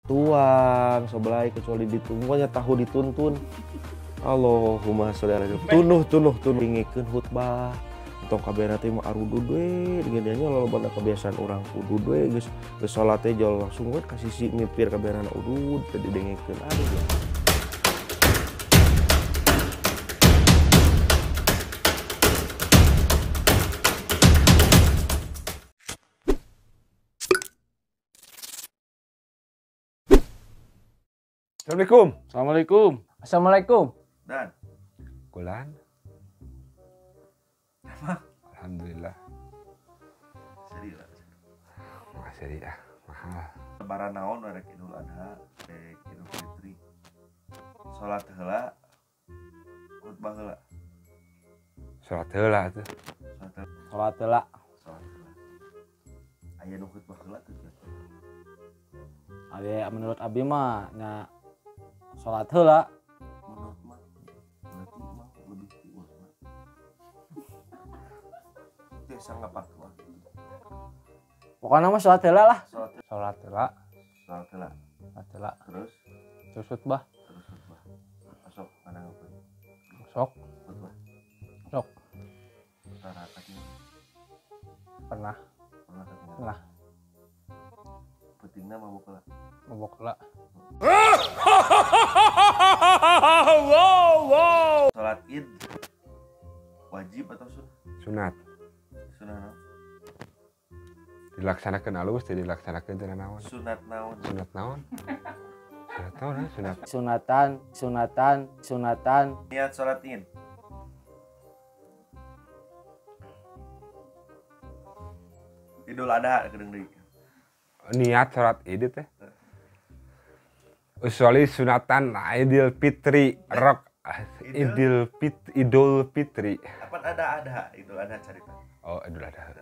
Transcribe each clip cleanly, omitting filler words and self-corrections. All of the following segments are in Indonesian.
tuang sebelah kecuali ditunggunya tahu dituntun. Allahumma sholli ala tunuh ingikeun khutbah tong kabehna teh mah arudu we digeunya loba kebiasaan urang udud we geus salat teh jol langsung we ka sisi mipir kabehna udud teh didengekeun aduh. Assalamualaikum. Assalamualaikum. Assalamualaikum. Dan Kulan. Alhamdulillah. serius Masih ya. Mahal. lebaran naon rek Idul Adha rek Idul Fitri salat heula khutbah heula Salat heula tuh. Salat heula. Aya nu khutbah heula tuh Menurut abi mah nya salat heula. menurut mah berarti mah lebih tua mah teh sangat patwa Pokoknya mah salat heula lah. salat Salat heula heula. terus Khutbah. khutbah masuk mana ngapain Sok. khutbah Sok. tara katanya Pernah pernah pentingna mabuk heula mabok heula. salat Id wajib atau Sunat. sunah naon? Dilaksanakan alus, tidak dilaksanakan tidak naon. Sunat naon? Sunat naon? Sunat naon? Sunatan. Niat salat Id. Idul Adha kedeung deui. Niat salat Id teh. Usolli sunatan Idul Fitri rok Idul Fitri. Apa ada Idul Adha carita? Oh, Idul Adha.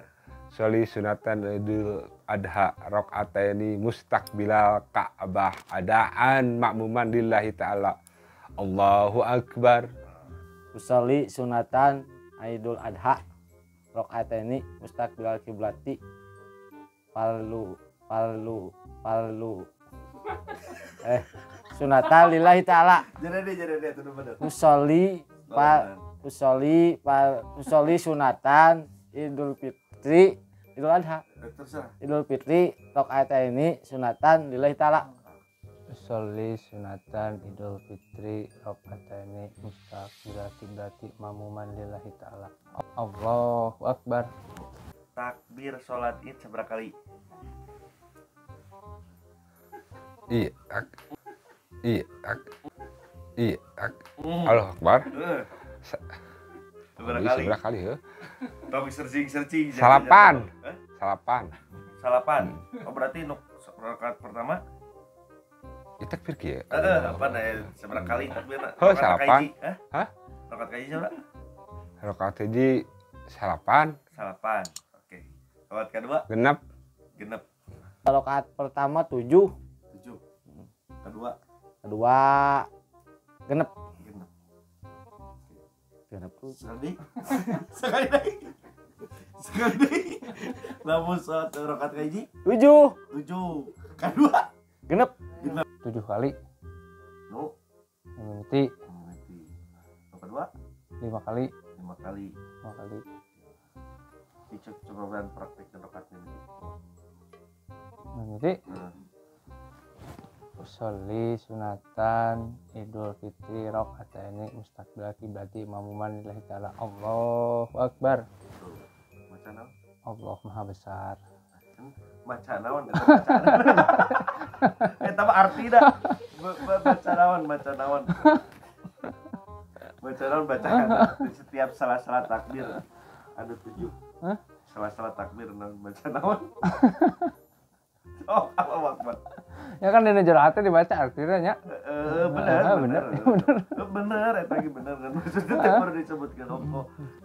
Sholli sunatan Idul Adha rakaataini mustaqbilal Ka'bah adaan makmuman lillahi ta'ala. Allahu akbar. Usolli sunatan Idul Adha rakaataini mustaqbilal kiblati. Palu. Sunatan lillahi ta'ala. Jadi itu bener. Usolli sunatan Idul Fitri Idul Adha. Terserah. Idul Fitri rakaataini sunatan lillahi ta'ala. Usolli sunatan Idul Fitri rakaataini mustaqbilal kiblati mamuman lillahi ta'ala. Allahu akbar. Takbir salat Id seberapa kali? Iya. Allahu akbar. Seberapa kali? Seberapa kali ya? Tong searching. Salapan. Oh berarti nuk rakaat pertama? Itu takbir kieu. Apa seberapa kali takbirna? Oh, salapan. Hah? Rakaat kaji seberapa? Rakaat hiji salapan. Oke. Rakaat kedua? Genep. Rakaat pertama 7. Kedua genep. Sekali lagi. Lamun salat rakaat kaji? 7. Kedua? Genep. 7 kali. No. Mimiti Kedua? 5 kali. 5 kali. Coba praktekkan rakaat ini. Mimiti. Usolli sunatan Idul Fitri rakaataini mustaqbilal kiblati mamuman lillahi ta'ala. Allahu akbar. Maca naon? Allah Maha Besar. Maca naon? Eta mah arti dah. Baca naon. Bacaan. Di setiap salat takbir ada 7. Salat takbir baca naon? Oh, Allahu Akbar. Ya kan dina jerahatnya dibaca artinya nya. Bener, eta ge bener kan. Maksudnya teh baru disebutkeun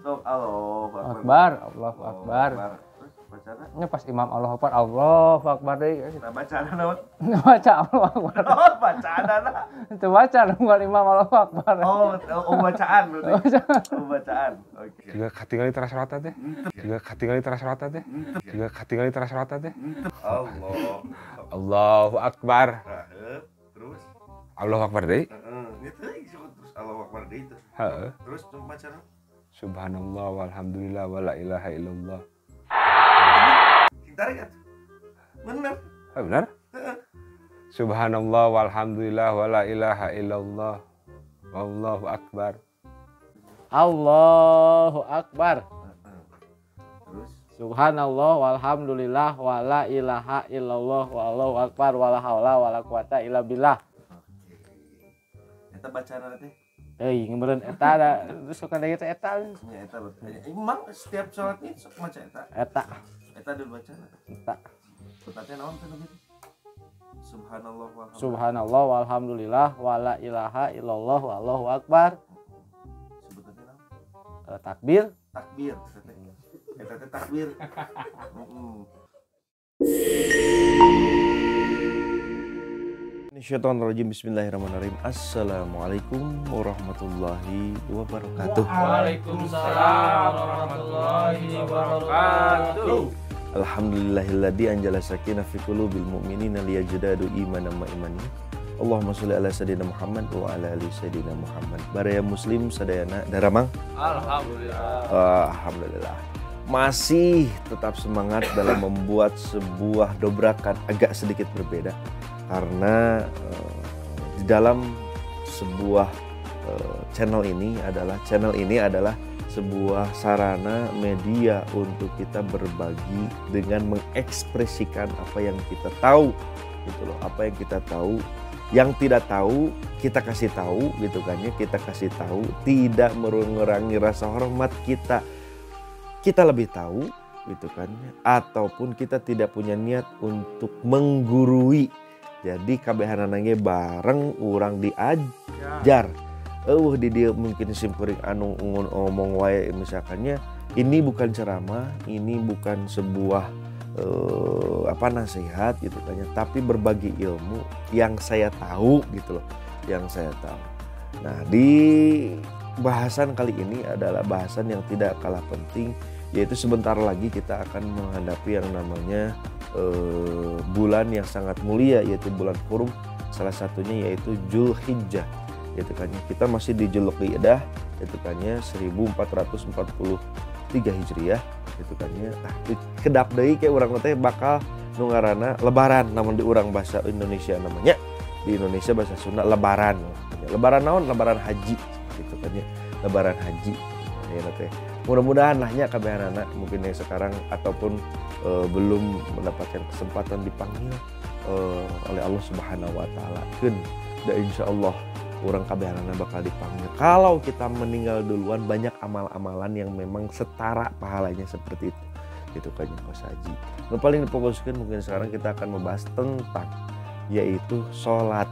sok Allahu Akbar. Allahu Akbar. Bacana? Nya pas imam Allahu Akbar, Allahu Akbar deui. Nah, bacana naon? Baca Allahu Akbar. Naon bacana nah? Itu baca nunggal imam Allahu Akbar. Bacaan berarti. Bacaan. Oke. Tiga katingali tara salat teh. Allah. Allahu akbar. Allahu Akbar deui. Gitu disebut terus Allahu Akbar deui itu. Heeh. Terus coba cara. Subhanallah walhamdulillah wala ilaha illallah. Tarik atuh. Bener. Benar? Subhanallah walhamdulillah wala ilaha illallah. Wallahu akbar. Allahu Akbar. Terus Subhanallah walhamdulillah wala ilaha illallah wallahu akbar wala haula wala quwata illa billah. eta bacana teh. Ngeureun eta da suka da eta Ya eta bertanya. Emang setiap salat ini sok maca eta. eta Eta dulu bacana. eta. Tepatnya naon teh gitu. Subhanallah walhamdulillah wala ilaha illallah wallahu akbar. Sebutannya naon? Takbir. Takbir. Eta teh takbir. Syaitonirrajim. Bismillahirrahmanirrahim. Assalamualaikum warahmatullahi wabarakatuh. Waalaikumsalam warahmatullahi wabarakatuh. Alhamdulillahilladzi anjala sakinah fi qulubil mu'minina liyajdadu imanan ma imani. Allahumma sholli ala sayyidina Muhammad wa ala ali sayyidina Muhammad. Baraya muslim sadayana daramang. Alhamdulillah. Masih tetap semangat dalam membuat sebuah dobrakan agak sedikit berbeda. Karena di dalam sebuah channel ini adalah sebuah sarana media untuk kita berbagi dengan mengekspresikan apa yang kita tahu gitu loh, apa yang kita tahu, yang tidak tahu kita kasih tahu gitu kan ya, kita kasih tahu, tidak mengurangi rasa hormat kita lebih tahu gitu kan ya, ataupun kita tidak punya niat untuk menggurui. Jadi kabehanana ge bareng urang diajar. Di dia mungkin simkuring anu ngomong wae misalkannya ini bukan ceramah, ini bukan sebuah nasihat gitu kan ya, tapi berbagi ilmu yang saya tahu gitu loh, yang saya tahu. Nah, di bahasan kali ini adalah bahasan yang tidak kalah penting, yaitu sebentar lagi kita akan menghadapi yang namanya bulan yang sangat mulia, yaitu bulan Hurum, salah satunya yaitu Dzulhijjah. Gitu kan, kita masih di Dzulqa'dah, itu kan 1443 Hijriah, gitu kan. Nah, kedap deui ke urang teh bakal nu ngaranna lebaran, namun di urang bahasa Indonesia namanya, di Indonesia bahasa Sunda lebaran. Lebaran naon? Lebaran haji, gitu kan ya. Lebaran haji. Ya teh. Mudah-mudahan lahnya kabehanana mungkin yang sekarang ataupun belum mendapatkan kesempatan dipanggil oleh Allah Subhanahu wa taala. Keun da insyaallah orang kabehanana bakal dipanggil. Kalau kita meninggal duluan, banyak amal-amalan yang memang setara pahalanya seperti itu. Gitu kan ya Kos Haji. Yang paling difokuskan mungkin sekarang kita akan membahas tentang yaitu sholat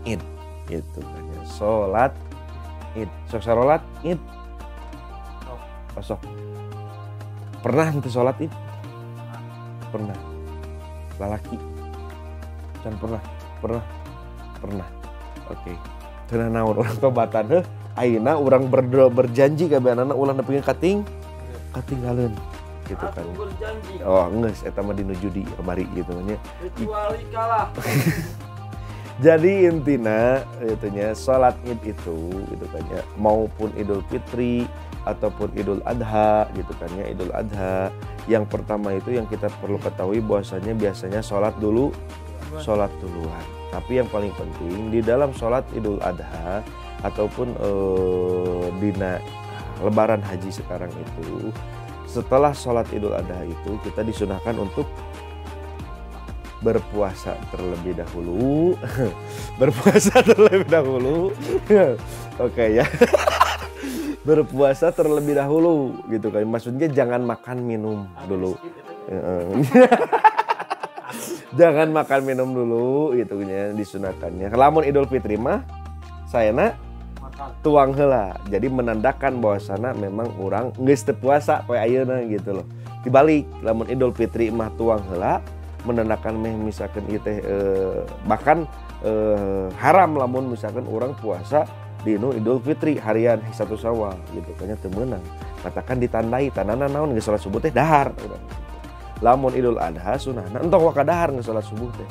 Id. Gitu kan ya. Sholat Id. Sok salat Id. Sok. Pernah ente sholat Id? Pernah. Lalaki. Can pernah. Oke. Cenah naon urang tobatan ayeuna urang berjanji kabehanana ulah nepikeun katinggalin gitu kan. Berjanji. Oh, geus eta mah dinu judi kamari gitu nya. Kecuali kalah. Jadi intina gitu nya salat Id itu gitu kan ya, maupun Idul Fitri ataupun Idul Adha gitu kan ya, Idul Adha. Yang pertama itu yang kita perlu ketahui bahwasanya biasanya salat duluan. Tapi yang paling penting di dalam sholat Idul Adha ataupun dina Lebaran Haji sekarang itu, setelah sholat Idul Adha itu kita disunahkan untuk berpuasa terlebih dahulu. Oke ya. Berpuasa terlebih dahulu gitu kan. Maksudnya jangan makan minum dulu. Jangan makan minum dulu gitu nya disunahkannya. Lamun Idul Fitri mah sayana tuang heula. Jadi menandakan bahwasana memang urang geus teu puasa poe ayeuna gitu loh. Dibalik lamun Idul Fitri mah tuang heula menandakan misalkan ieu teh bahkan haram lamun misalkan urang puasa dinu Idul Fitri harian 1 Syawal gitu kan teu meunang. Katakan ditandai tandana naon geus salat subuh teh dahar urang. Lamun Idul Adha sunahna entong wakadahar nge sholat subuh teh.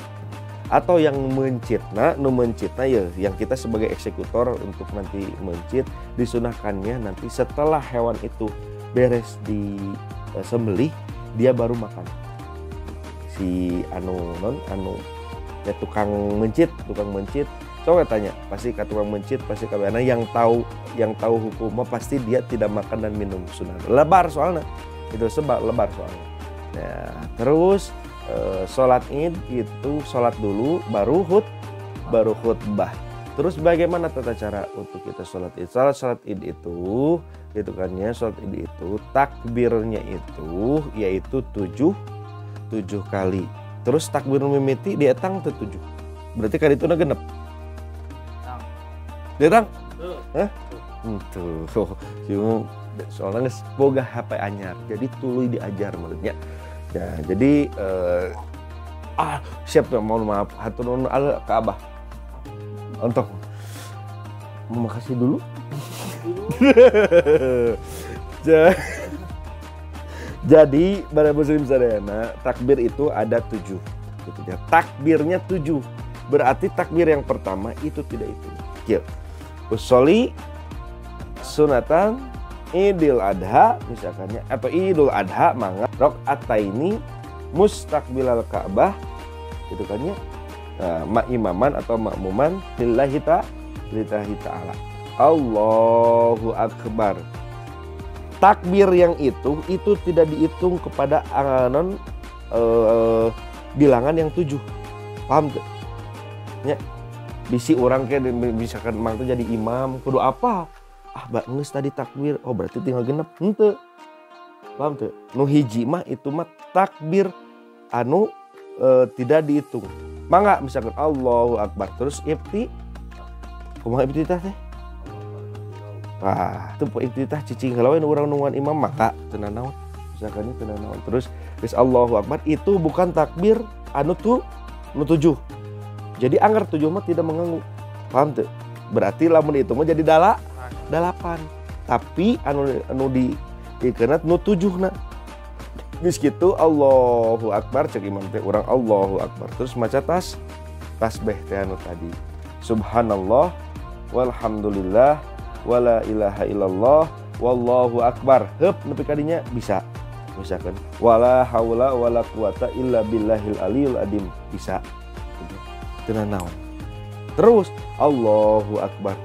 Atau yang mencitna, nu mencitna ya yang kita sebagai eksekutor untuk nanti mencit, disunahkannya nanti setelah hewan itu beres di sembelih dia baru makan. Si anu ya tukang mencit coba tanya, pasti ke tukang mencit pasti kabehana yang tahu hukumnya pasti dia tidak makan dan minum sunat. Lebar soalnya. Itu sebab lebar soalnya. Nah, terus sholat Id itu sholat dulu baru khutbah. Terus bagaimana tata cara untuk kita sholat Id? Sholat Id itu gitu kan ya, sholat Id itu takbirnya itu yaitu 7 kali. Terus takbir mimiti dietang ke 7. Berarti kan itu genep. Dietang? Hah? Tuh. Soalnya boga HP anyar. Jadi tuluy diajar menurutnya. Ya, jadi siap ya, mohon maaf hatur nuhun ke Abah. Untuk makasih dulu. Jadi para muslim sadayana, takbir itu ada 7 gitu ya. Takbirnya 7. Berarti takbir yang pertama itu tidak itu. Kieu. Usolli sunatan Idul Adha misalkannya, atau Idul Adha mangga rakaataini mustaqbilal Ka'bah gitu kan ya, imaman atau makmuman lillahi ta'ala. Allahu Akbar. Takbir yang itu tidak dihitung kepada bilangan yang 7. Paham tuh? Ya. Bisi orang kayak misalkan mang tuh jadi imam kudu apa? Geus tadi takbir, oh berarti tinggal genep. Henteu. Paham tuh? Nu hiji mah itu mah takbir anu tidak dihitung. Mangga misalkan Allahu Akbar terus kumaha iftitah teh? Wah, itu iftitah cicing kalau urang nungguan imam maka teu naon. Misalkan itu teu naon. Terus geus Allahu Akbar itu bukan takbir anu tuh nu 7. Jadi anggar 7 mah tidak mengganggu. Paham tuh? Berarti lamun itu mah jadi 8. Tapi anu dikeunat nu 7na. Geus kitu Allahu Akbar cek imam teh urang Allahu Akbar. Terus maca tasbih teh anu tadi. Subhanallah walhamdulillah wala ilaha illallah wallahu akbar. Heup nepi ka dinya bisa. Misalkan wala haula wala quwata illa billahil aliyul adim bisa. Naon. Terus Allahu Akbar.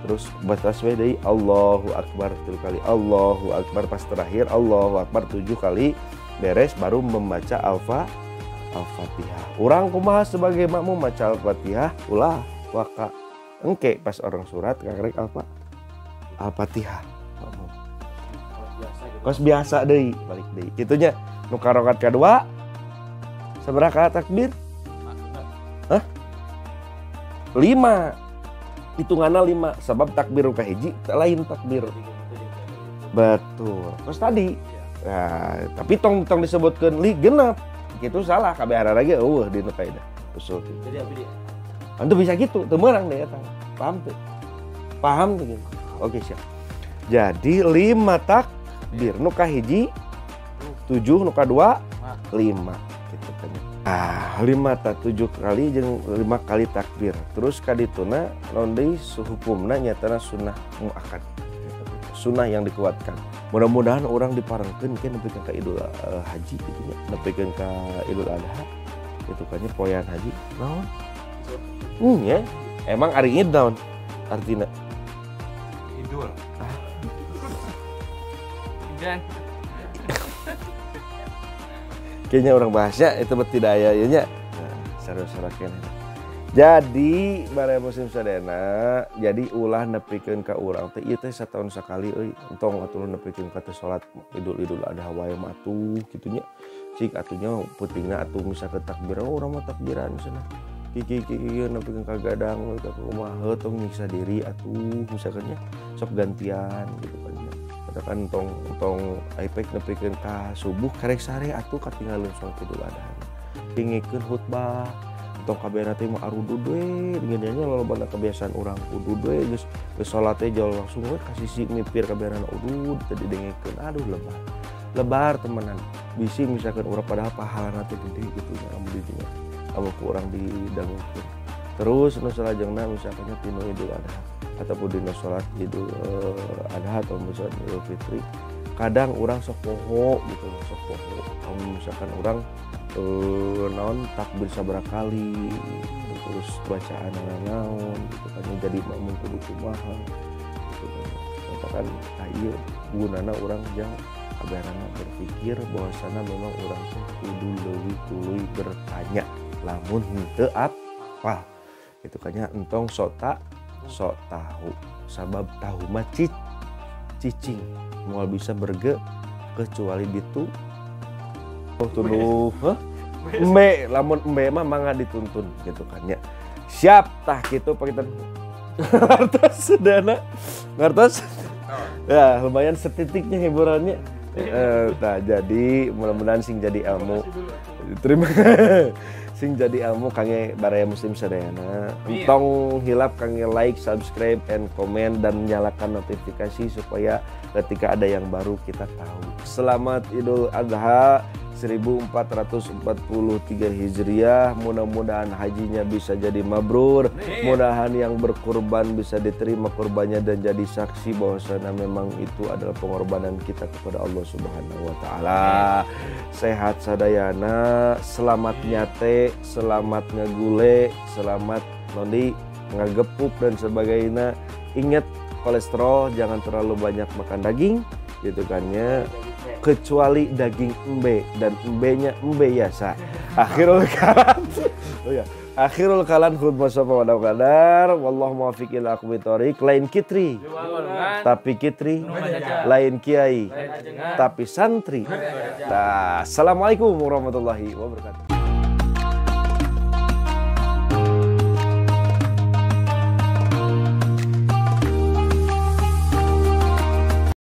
Terus baca tasbih deui Allahu Akbar 3 kali. Allahu Akbar pas terakhir Allahu Akbar 7 kali beres baru membaca Al-Fatihah. Urang kumaha sebagai makmum baca Al-Fatihah ulah waka engke pas orang surat karek Al-Fatihah. Kos biasa deui balik deui. Kitunya nu karokat kadua sabaraha takbir? 5 hitungannya 5 sebab takbir kahiji lain takbir betul terus tadi nah, tapi tong disebutkan genep gitu salah kabeh lagi di nu kaidah usul jadi apa dia antu bisa gitu teu meurang deh eta paham tuh gitu. Oke siap jadi 5 takbir nu kahiji 7 nu kadua 5 gitu kan. 7 kali jeung 5 kali takbir. Terus kadituna naon deui hukumna nyatana sunnah muakkad. Sunnah yang dikuatkan. Mudah-mudahan orang diparengkeun ke nepikeun ka Idul Haji gitu nya. Nepikeun ka Idul Adha. Itu kan nya poean haji. Naon? Ya. Emang ari Id naon artina? Idul. Dan Kayaknya orang bahasa itu tidak aya ieu nya. Saru-saru keneh. Jadi bara muslim sadayana, jadi ulah nepikeun ka urang teh ieu teh sataun sakali euy. Entong atuh nepikeun ka teh salat Idul Adha wae mah atuh kitu nya. Cik atunya putingna atuh misalkan takbir urang mah takbiran cenah. Kiki nepikeun ka gadang ka kumaha tong nyiksa diri atuh misalkan nya sok gantian gitu kan. Katakan tong iPad nepikeun ka subuh karek sare atuh katinggalin salat Idul Adha. Pingikeun khutbah, tong kabehna teh mah arudud we, dengan nya lolobana kebiasaan urang udud we geus salat teh jol langsung we ka sisi mipir kabehna udud teh didengkeun. Aduh lebar temenan. Bisi misalkan urang padahal pahalana teh gede gitu nya amun di dinya. kamu kurang didangukeun. Terus nu salajengna misalkannya tinu Idul Adha ataupun dina salat Idul Adha atau salat Idul Fitri, kadang orang sok poho gitu, sok poho. Kalau misalkan orang naon takbir sabaraha kali, terus bacaan naon gitu kan jadi makmum kudu kumaha gitu kan. Katakan ieu gunana urang jang agarana berpikir bahwasana memang urang teh kudu leuwih tuluy bertanya lamun henteu apal gitu kan nya entong sok tahu sabab tahu mah cicing moal bisa berge kecuali ditu tuduh embe lamun embe mah mangga dituntun gitu kan ya siap tah gitu pakitan ngartos sedana ngartos ya lumayan setitiknya hiburannya nah jadi mudah-mudahan sing jadi ilmu terima sing jadi ilmu kange baraya muslim sadayana entong hilap kange like, subscribe, and comment dan nyalakan notifikasi supaya ketika ada yang baru kita tahu. Selamat Idul Adha 1443 Hijriah, mudah-mudahan hajinya bisa jadi mabrur, mudahan yang berkurban bisa diterima kurbannya dan jadi saksi bahwasanya memang itu adalah pengorbanan kita kepada Allah Subhanahu wa taala. Sehat sadayana, selamat nyate, selamat ngagule, selamat nondi ngagepuk dan sebagainya. Ingat kolesterol, jangan terlalu banyak makan daging gitu kan ya, kecuali daging embe dan embenya embe biasa. Akhirul kalam akhirul kalam khutbah sapa wa qadar wallahu muwaffiq ila aqwamit thoriq. Lain kitri tapi kitri, lain kiai tapi santri. Nah, assalamualaikum warahmatullahi wabarakatuh.